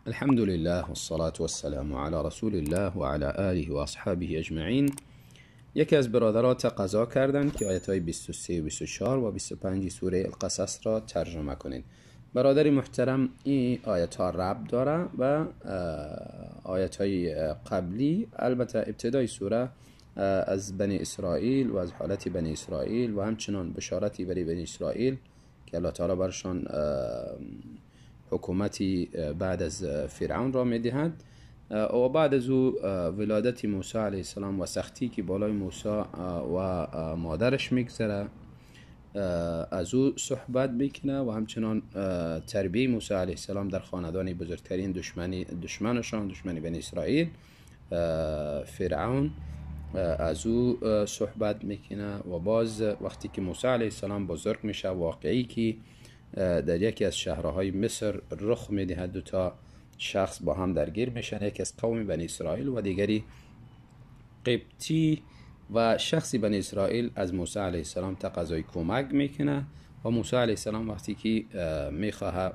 الحمد لله والصلاة والسلام على رسول الله و علی آله و اصحابه اجمعین. یکی از برادرها تقاضا کردند که آیات های 23 و 24 و 25 سوره القصص را ترجمه کنید. برادری محترم، این آیات ها ربط داره و آیات های قبلی، البته ابتدای سوره از بنی اسرائیل و از حالت بنی اسرائیل و همچنان بشارتی برای بنی اسرائیل که الله تعالی برشان حکومتی بعد از فرعون را میدهد و بعد از او ولادت موسی علیه السلام و سختی که بالای موسی و مادرش میگذره از او صحبت میکنه و همچنان تربیه موسی علیه السلام در خاندان بزرگترین دشمن بنی اسرائیل فرعون از او صحبت میکنه. و باز وقتی که موسی علیه السلام بزرگ میشه، واقعی که در یکی از شهرهای مصر رخ میدهد، دو تا شخص با هم درگیر میشن، یکی از قوم بنی اسرائیل و دیگری قبطی، و شخصی بنی اسرائیل از موسی علیه السلام تقاضای کمک میکنه و موسی علیه السلام وقتی که میخواه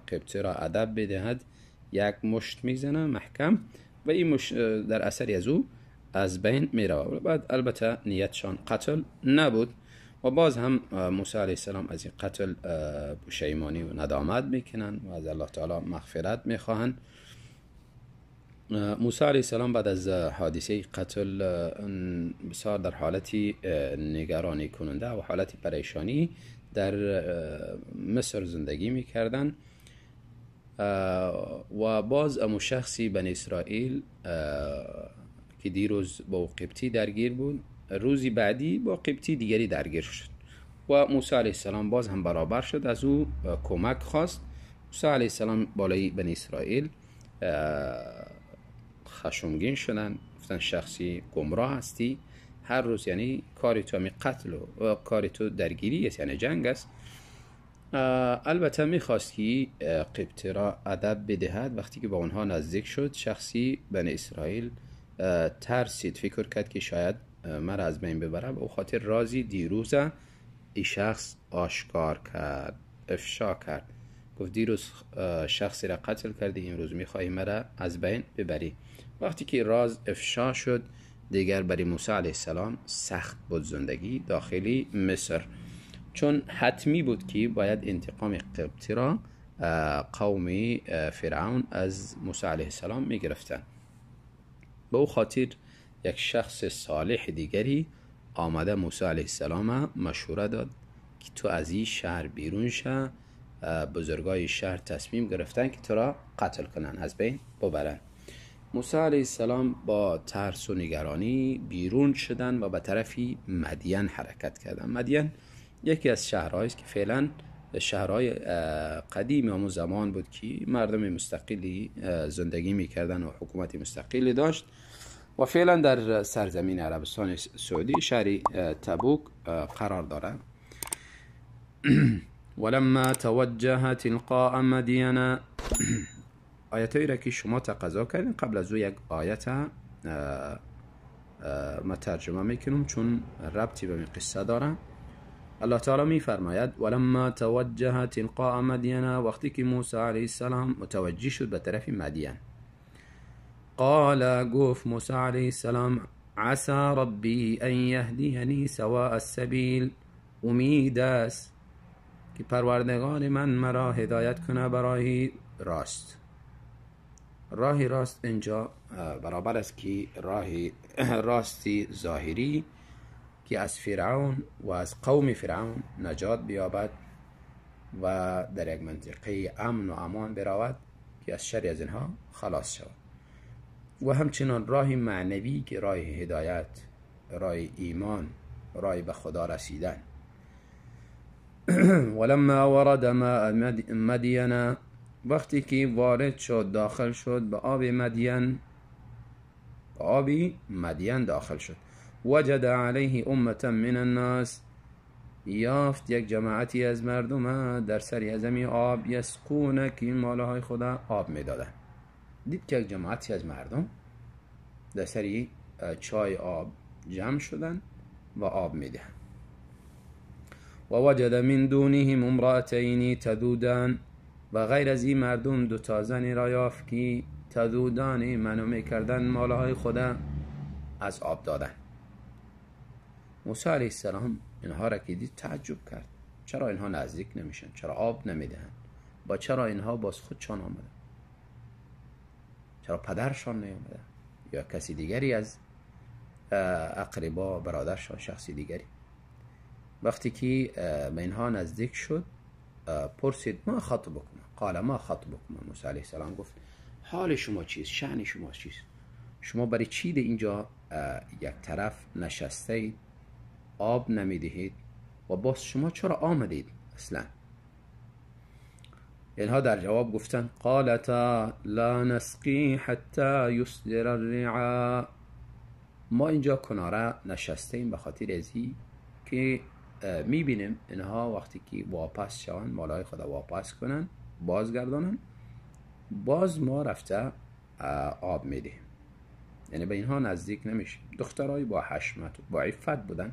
قبطی را ادب بدهد یک مشت میزنه محکم و این مشت در اثری از او از بین میره. بعد البته نیتشان قتل نبود و باز هم موسی علیه السلام از این قتل پشیمانی و ندامت میکنن و از الله تعالی مغفرت میخواهند. موسی علیه السلام بعد از حادثه قتل بسیار در حالتی نگرانی کننده و حالتی پریشانی در مصر زندگی میکردن و باز امو شخصی بنی اسرائیل که دیروز با قبطی درگیر بود، روزی بعدی با قبطی دیگری درگیر شد و موسی علیه السلام باز هم برابر شد، از او کمک خواست. موسی علیه السلام بالای بنی اسرائیل خشمگین شدن، گفتن شخصی گمراه هستی، هر روز یعنی کاری تو همی قتل و کاری تو درگیری است، یعنی جنگ است. البته میخواست که قبطی را ادب بدهد. وقتی که با اونها نزدیک شد، شخصی بنی اسرائیل ترسید، فکر کرد که شاید مرا از بین ببره و خاطر رازی دیروز این شخص آشکار کرد، افشا کرد. گفت دیروز شخصی را قتل کردی، امروز میخوایی مرا از بین ببری. وقتی که راز افشا شد، دیگر برای موسی علیه السلام سخت بود زندگی داخلی مصر، چون حتمی بود که باید انتقام قبطی را قوم فرعون از موسی علیه السلام میگرفتن. به او خاطر یک شخص صالح دیگری آمده موسی علیه السلام مشوره داد که تو از این شهر بیرون شه. بزرگای شهر تصمیم گرفتن که تو را قتل کنن، از بین ببرن. موسی علیه السلام با ترس و نگرانی بیرون شدن و به طرفی مدین حرکت کردن. مدین یکی از شهرهایی است که فعلا شهرهای قدیم همون زمان بود که مردم مستقلی زندگی میکردن و حکومت مستقلی داشت و فعلا در سرزمین عربستان سعودی شهر تبوک قرار دارد. ولما توجه تلقاء مدین، آیتایی را که شما تقاضا کردین قبل از او یک آیت ما ترجمه میکنم چون ربطی به قصه داره. الله تعالی می فرماید ولما توجه تلقاء مدین، وقتی که موسی علیه السلام متوجه شد به طرف مدین، قال، گفت موسی علیه السلام، عسى ربی ان یهدینی سواء السبیل، امید است که پروردگار من مرا هدایت کنه برای راست. راه راست اینجا برابر است که راه راستی ظاهری که از فرعون و از قوم فرعون نجات بیابد و در یک منطقه امن و امان برود که از شر از اینها خلاص شود، و همچنان راه معنوی که راه هدایت، راه ایمان، راه به خدا رسیدن. ولما ورد ماء مدین، وقتی که وارد شد، داخل شد به آب مدین، به آب مدین داخل شد، وجد علیه امة من الناس، یافت یک جماعتی از مردم در سری از همین آب، یسقون، که این ماله های خدا آب میدادن. دید که یک جماعتی از مردم در سری چای آب جمع شدن و آب میدهن. و وجد من دونهم امرأتین تذودان، و غیر از این مردم 2 زنی را یافت که تذودان منو میکردن مالهای خدا از آب دادن. موسی علیه السلام اینها را که دید تعجب کرد، چرا اینها نزدیک نمیشن؟ چرا آب نمیدهن؟ با چرا اینها باز خودشان آمدن؟ چرا پدرشان نیامدن یا کسی دیگری از اقربا، برادرشان، شخصی دیگری؟ وقتی که به اینها نزدیک شد پرسید ما خطبکم؟ قال ما خطبکم. موسی علیه السلام گفت حال شما چیست؟ شأن شما چیست؟ شما برای چی اینجا یک طرف نشسته اید، آب نمیدهید و باز شما چرا آمدید اصلا؟ اینها در جواب گفتن قالتا لا نسقی حتی یصدر الرعاء. ما اینجا کناره نشسته ایم به خاطر ازی که میبینیم اینها وقتی که واپس شوند، مالهای خدا واپس کنن، بازگردانن، باز ما رفته آب میدیم. یعنی به اینها نزدیک نمیشیم. دخترای با حشمت و با عفت بودن،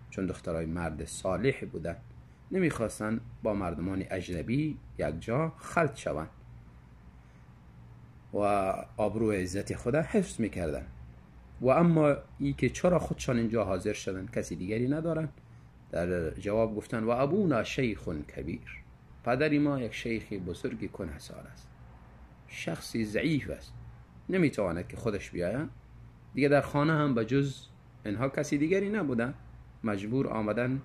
چون دخترای مرد صالح بودن، نمیخواستن با مردمان اجنبی یک جا خلط شوند و آبرو عزت خدا حفظ میکردن. و اما ای که چرا خودشان اینجا حاضر شدن، کسی دیگری ندارن، در جواب گفتن و ابونا شیخ کبیر. پدری ما یک شیخ بزرگ کنه‌سال است، شخصی ضعیف است، نمیتواند که خودش بیاید. دیگه در خانه هم به جز اینها کسی دیگری نبودن، مجبور آمدن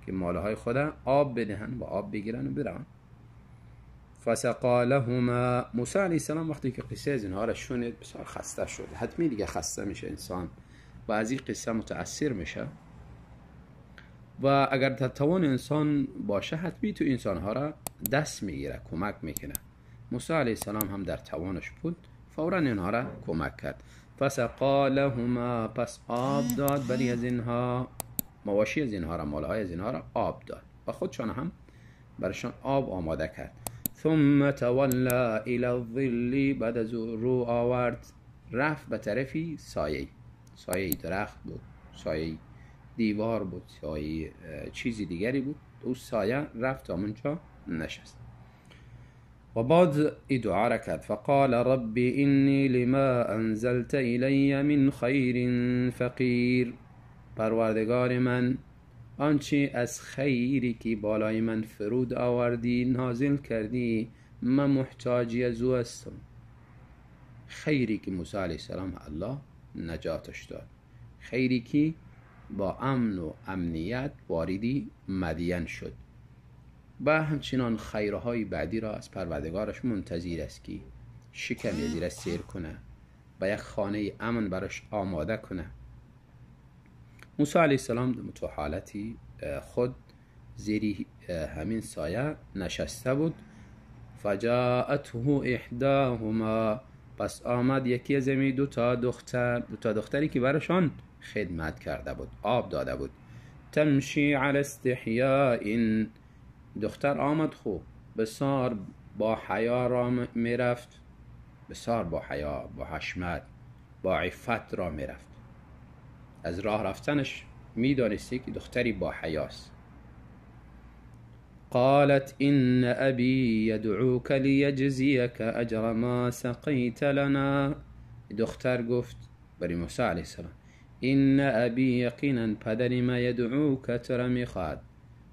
که مالهای خدا آب بدهن و آب بگیرن و برن. فسقا لهما. موسی علیه السلام وقتی که قصه از اینها را شنید بسیار خسته شد. حتمی دیگه خسته میشه انسان و از این قصه متاثر میشه و اگر در توان انسان باشه حتمی تو انسانها را دست میگیره، کمک میکنه. موسی علیه السلام هم در توانش بود، فورا اینها را کمک کرد. فسقا لهما. پس آب داد برای از اینها، مواشی از اینها را، مالهای از اینها را آب داد و خودشان هم برشان آب آماده کرد. ثم تولی الى الظل. بعد از رو آورد رفت به طرفی سایه درخت بود، سایه دیوار بود، سایه چیزی دیگری بود. او سایه رفت آمونجا نشست و بعد ای دعا را کرد. فقال رب انی لما انزلت الی من خیر فقیر. پروردگار من، آنچه از خیری که بالای من فرود آوردی، نازل کردی، من محتاجی از او هستم. خیری که موسی علیه السلام الله نجاتش داد، خیری که با امن و امنیت واردی مدین شد و همچنان خیرهای بعدی را از پروردگارش منتظر است که شکمی زیر سیر کنه، و یک خانه امن براش آماده کنه. موسی علیه السلام در متحالتی خود زیر همین سایه نشسته بود. فجاءته احداهما. پس آمد یکی از این دو تا دختری که برشان خدمت کرده بود، آب داده بود. تمشی علی استحیاء. دختر آمد خوب بسیار با حیا را میرفت، بسیار با حیا، با حشمت، با عفت را میرفت. از راه رفتنش میدانستی که دختری با حیاست. قالت ان ابی یدعوک لیجزیک اجر ما سقیت لنا. دختر گفت برای موسی علیه السلام ان ابی، یقینا پدری ما، یدعوک ترا میخواد.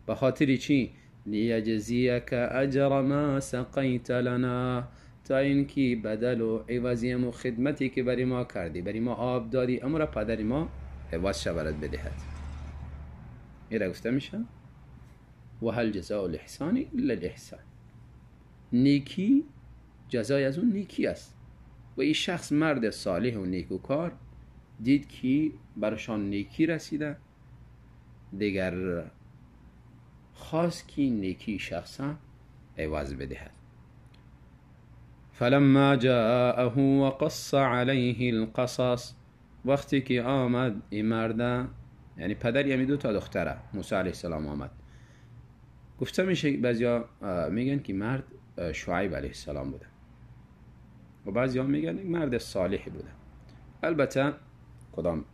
به خاطر چی؟ لیجزیک اجر ما سقیت لنا، تا اینکه بدل و عوضی و خدمتی که برای ما کردی، برای ما آب دادی، امر پدری ما عوض شبرت بدهد. این را گفته میشه و هل جزاء الاحسان الا الاحسان. نیکی جزای از اون نیکی است. و این شخص مرد صالح و نیکوکار دید که برشان نیکی رسیده، دیگر خواست که نیکی شخصا عوض بدهد. فلما جاءه وقص عليه القصص. وقتی که آمد این مرد، یعنی پدر یعنی دو تا دختره، موسی علیه السلام آمد. گفته میشه بعضیا میگن که مرد شعیب علیه السلام بوده و بعضیا میگن مرد صالحی بوده. البته کدام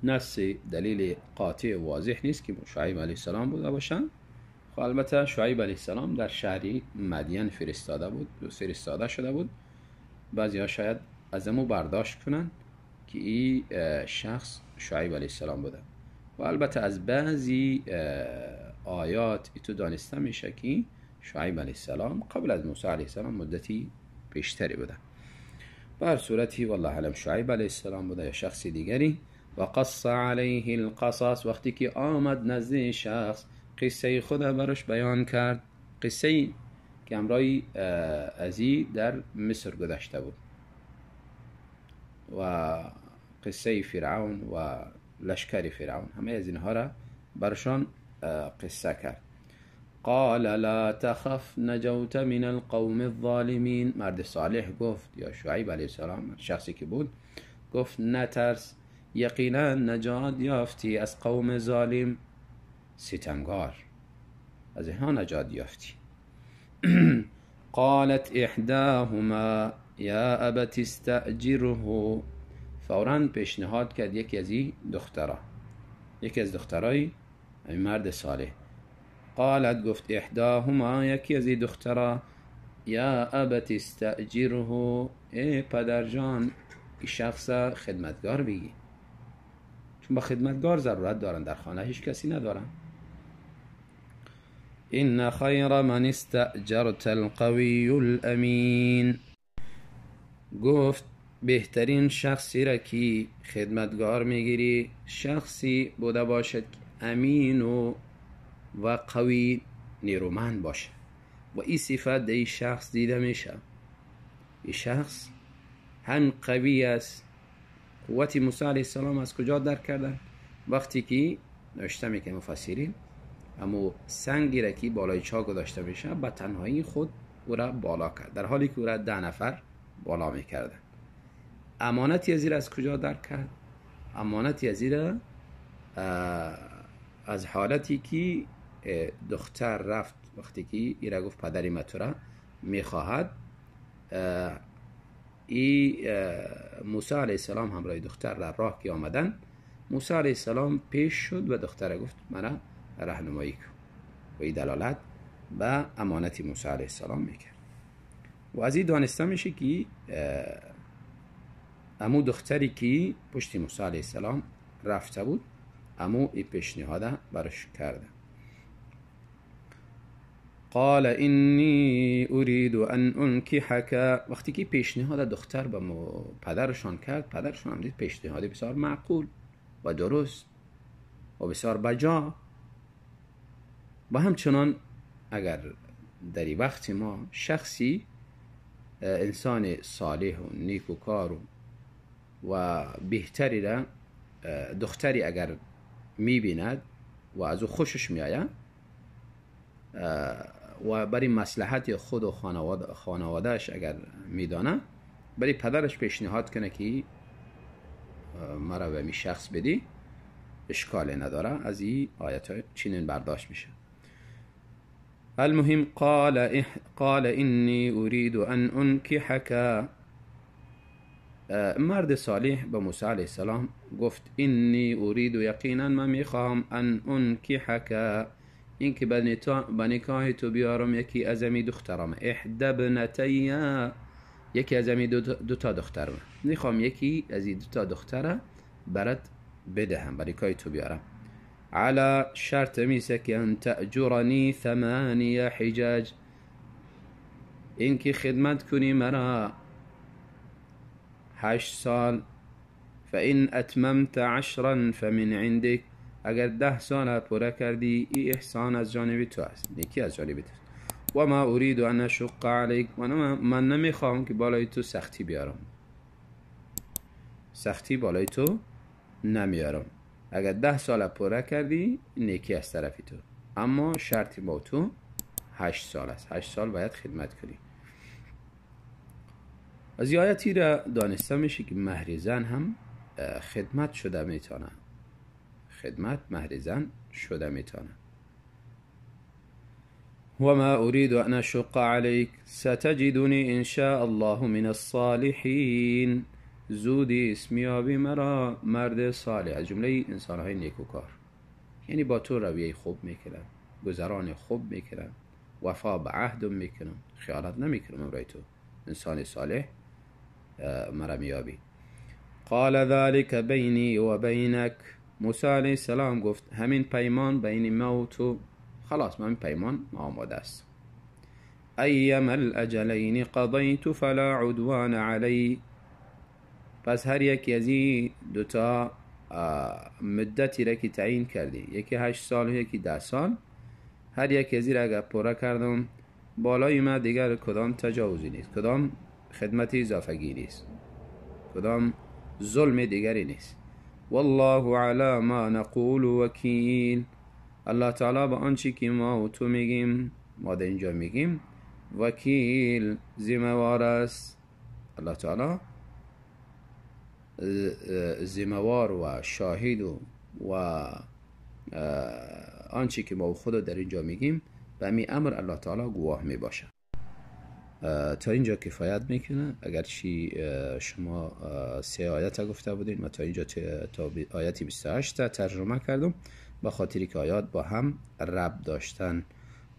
نص دلیل قاطع واضح نیست که شعیب علیه السلام بوده باشن، خب البته شعیب علیه السلام در شهری مدین فرستاده شده بود. بعضی ها شاید از امو برداشت کنن که این شخص شعیب علیه السلام بوده و البته از بعضی آیات تو دانسته میشه که شعیب علیه السلام قبل از موسی علیه السلام مدتی بیشتری بوده. به هر صورتی والله علم شعیب علیه السلام بوده یا شخصی دیگری. و قص علیه القصص، وقتی که آمد نزد شخص قصه خود برش بیان کرد، قصه که امرای ازی در مصر گذشته بود و قصه فرعون و لشکر فرعون، همه از اینها را برشان قصه کرد. قال لا تخف نجوت من القوم الظالمین. مرد صالح گفت، یا شعیب علیه السلام شخصی که بود گفت نترس، یقینا نجات یافتی از قوم ظالم ستمگار، از اینها نجات یافتی. قالت احداهما یا ابت استأجره، فوراً پیشنهاد کرد یکی از دخترای مرد صالح. قالت گفت احداهما، یکی از دخترا، یا ابت استأجره، ای پدرجان این شخص خدمتگار بگی، چون با خدمتگار ضرورت دارن، در خانه هیچ کسی ندارن. این خیر من استأجرت القوی الامین، گفت بهترین شخصی را که خدمتگار میگیری شخصی بوده باشد امین و قوی، نیرومند باشه. و این صفت در این شخص دیده میشه. این شخص هم قوی است. قوت موسی علیه السلام از کجا درک کردن؟ وقتی که نوشته میکنه مفسرین اما سنگی را که بالای چاه گذاشته میشه با تنهایی خود او را بالا کرد، در حالی که او را 10 نفر بالا میکردن. امانتی از این از کجا درک کرد؟ امانتی از این از حالتی که دختر رفت، وقتی که این را گفت پدری من تو را میخواهد، موسی علیه السلام همراه دختر در راه که آمدن، موسی علیه السلام پیش شد و دختر گفت منو راهنمایی کن و این دلالت به امانت موسی علیه السلام میکرد. و از این دانسته میشه که امو دختری که پشت موسی علیه السلام رفته بود امو این پیشنهاد برش کرده. قال اینی اريد ان انکحک، وقتی که پیشنهاد دختر به پدرشان کرد، پدرشان هم دید پیشنهاد بسیار معقول و درست و بسیار بجا. و همچنان اگر در این وقت ما شخصی انسان صالح و نیکوکار و بهتری را دختری اگر میبیند و از او خوشش میآید و برای مصلحت خود و خانوادهش اگر میدانه، برای پدرش پیشنهاد کنه که مرا به می شخص بدی، اشکال نداره. از این آیت های چنین برداشت میشه. المهم قال اینی اريد ان انکحک، مرد صالح به موسی علیه السلام گفت اینی اريد، یقینا من میخواهم، ان انکحک، این که به نکاح تو بیارم یکی از امی دخترم، احدی ابنتی، یکی از امی دو تا دخترم، میخوام یکی از این 2 تا دختره برات بدهم، به نکاح تو بیارم. على شرط میسه که ان تأجرنی 8 حجاج، این که خدمت کنی مرا 8 سال. فإن اتممت 10 فمن عندك، اگر 10 سال پوره کردی این احسان از جانب تو است، نیکی از جانب تو. و ما اريد ان اشق عليك، من نمیخوام که بالای تو سختی بیارم، سختی بالای تو نمیارم. اگر 10 سال پوره کردی نیکی از طرف تو، اما شرطی با تو 8 سال است، 8 سال باید خدمت کنی. از آیاتی را دانسته میشه که مهر زن هم خدمت شده میتونه، خدمت مهر زن شده میتونه. و ما اريد ان اشق عليك ستجدني ان شاء الله من الصالحين، زودی اسمیابی مرا مرد صالح، از جمله انسانهای نیکوکار، یعنی با تو رویه خوب میکنن، گذران خوب میکنم، وفا به عهد میکنم، خیانت نمیکنم برای تو، انسان صالح مرا میابی. قال ذلك بینی و بینک، موسی علیه السلام گفت همین پیمان بین ما و تو، خلاص من پیمان آماده است. ایما الاجلین قضیت فلا عدوان علی، پس هر یکی از این دوتا مدتی را که تعیین کردی، یکی 8 سال و یکی 10 سال، هر یکی از این را اگر پوره کردم بالای ما دیگر کدام تجاوزی نیست، کدام خدمت اضافگی نیست، کدام ظلم دیگری نیست. والله علی ما نقول وکیل، الله تعالی به آنچه که ما و تو میگیم، ما در اینجا میگیم، وکیل ذمه‌وار است. الله تعالی ذمه‌وار و شاهد و آنچه که ما خود در اینجا میگیم به همین امر الله تعالی گواه میباشه. تا اینجا کفایت میکنه. اگر چی شما 3 آیت گفته بودین، ما تا اینجا تا آیت 28 ترجمه کردم، به خاطری که آیات با هم ربط داشتن.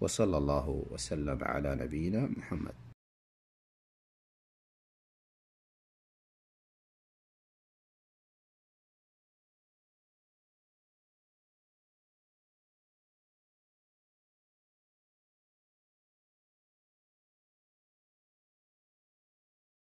و صلی الله و سلم علی نبینا محمد.